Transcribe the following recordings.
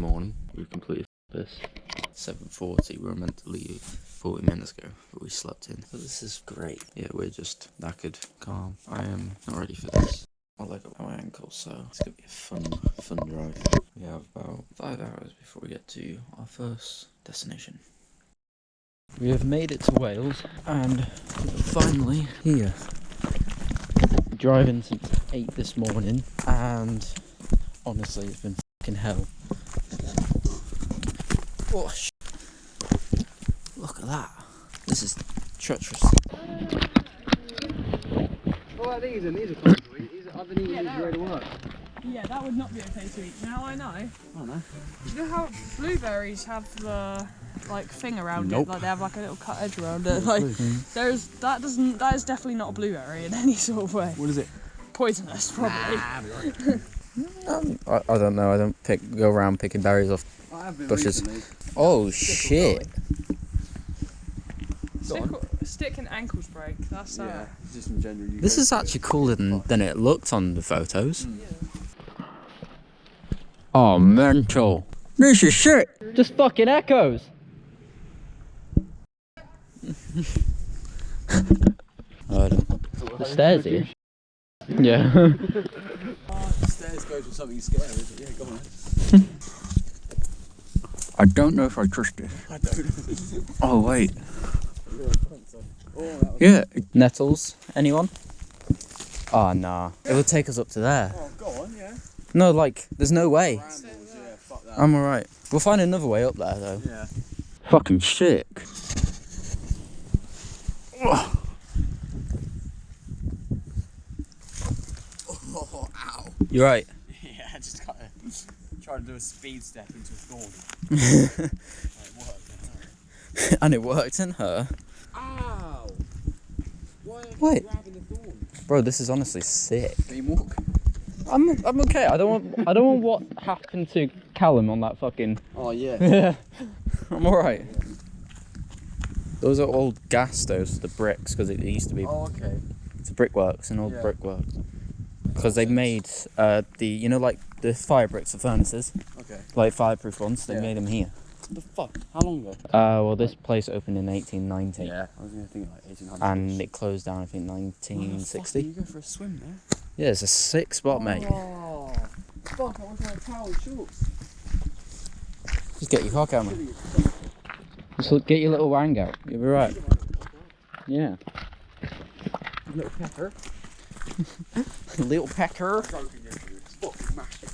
morning. We completed this. 7:40. We were meant to leave 40 minutes ago, but we slept in. So this is great. Yeah, we're just knackered, calm. I am not ready for this. My leg up my ankle, so it's gonna be a fun drive. We have about 5 hours before we get to our first destination. We have made it to Wales, and finally here. Driving since 8 this morning, and honestly, it's been fucking hell. Oh, look at that. This is treacherous. What are these? And these are fine to eat. I've been eating these way to work. Yeah, that would not be okay to eat. Now I know. Oh no. Do you know how blueberries have the like thing around it? Like they have like a little cut edge around it. Like that is definitely not a blueberry in any sort of way. What is it? Poisonous, probably. I don't know. I don't go around picking berries off bushes. Recently. Oh shit! Stick and ankles break. That's yeah. Just in general. This is actually cooler than it looked on the photos. Yeah. Oh, mental! This is shit. Just fucking echoes. The stairs here. Yeah. The stairs goes with something scary. Yeah, go on. I don't know if I trust this. I don't. Oh wait. Yeah. Nettles. Anyone? Oh nah. It will take us up to there. Oh, go on, yeah. No, like, there's no way. Brambles, yeah, fuck that. I'm alright. We'll find another way up there though. Yeah. Fucking sick. Oh, ow. You're right. Yeah, I just kind of tried to do a speed step into a thorn. It worked. And it worked in her. Ow! Why are you Wait. grabbing the thorn? Bro, this is honestly sick. Can you walk? I'm okay. I don't want what happened to Callum on that fucking. Oh yeah. Yeah. I'm alright. Those are old gas stoves for the bricks because it used to be. Oh okay. It's brickworks, an old Yeah. brickworks. Because they made the like the fire bricks for furnaces, Okay. like fireproof ones. They Yeah. made them here. What the fuck? How long ago? Well, this place opened in 1890. Yeah. I was gonna think like 1800. And it closed down, I think, Why the fuck 1960. did you go for a swim there? Yeah, it's a sick spot, mate. Oh, fuck! I was wearing towel and shorts. Just get your cock out, man. Just get your little wang out. You'll be right. Yeah. Little pepper. Little pecker. Fucking mash it.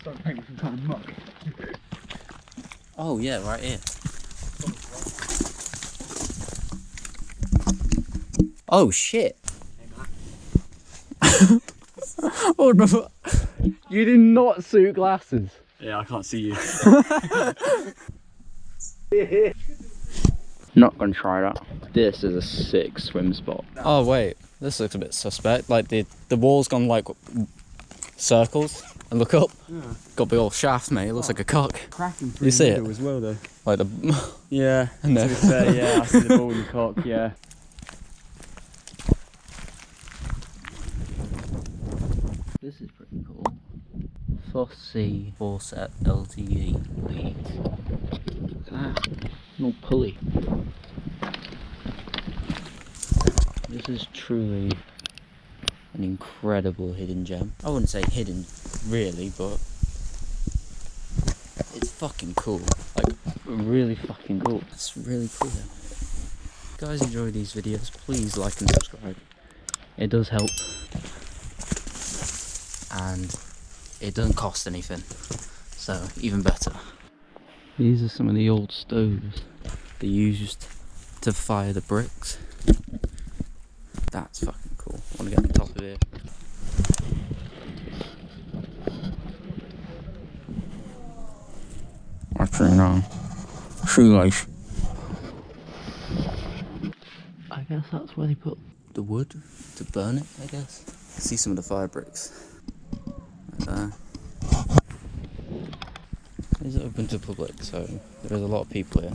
Don't bring me some kind of muck. Oh, yeah, right here. Oh, shit. Oh, no. You did not suit glasses. Yeah, I can't see you. Not gonna try that. This is a sick swim spot. Oh wait, this looks a bit suspect. Like the wall's gone like circles. And look up. Yeah. Got big old shaft, mate. It looks like a cock. Cracking through You see the it? window as well, though. Like the. Yeah. No. To be fair, yeah, I see the ball in the cock. Yeah. This is pretty cool. Fossey 4-set LTE leads. Look at that. No pulley. This is truly an incredible hidden gem. I wouldn't say hidden, really, but it's fucking cool. Like, really fucking cool. It's really cool. If you guys enjoy these videos, please like and subscribe. It does help. And it doesn't cost anything, so even better. These are some of the old stoves they used to fire the bricks. That's fucking cool. I want to get on the top of it. Actually, no. Shoelace. I guess that's where they put the wood to burn it, I guess. See some of the fire bricks. Right there. It's open to public, so there's a lot of people here.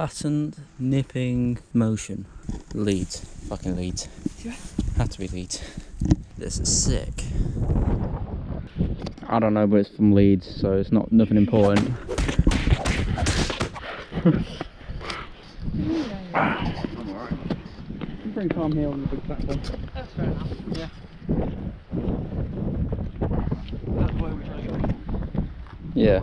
Patterned nipping motion. Leeds. Fucking Leeds. Yeah. Had to be Leeds. This is sick. I don't know, but it's from Leeds, so it's not nothing important. I'm alright. I'm pretty calm here on the big platform. That's fair enough. Yeah. That's where we're trying to go. Yeah.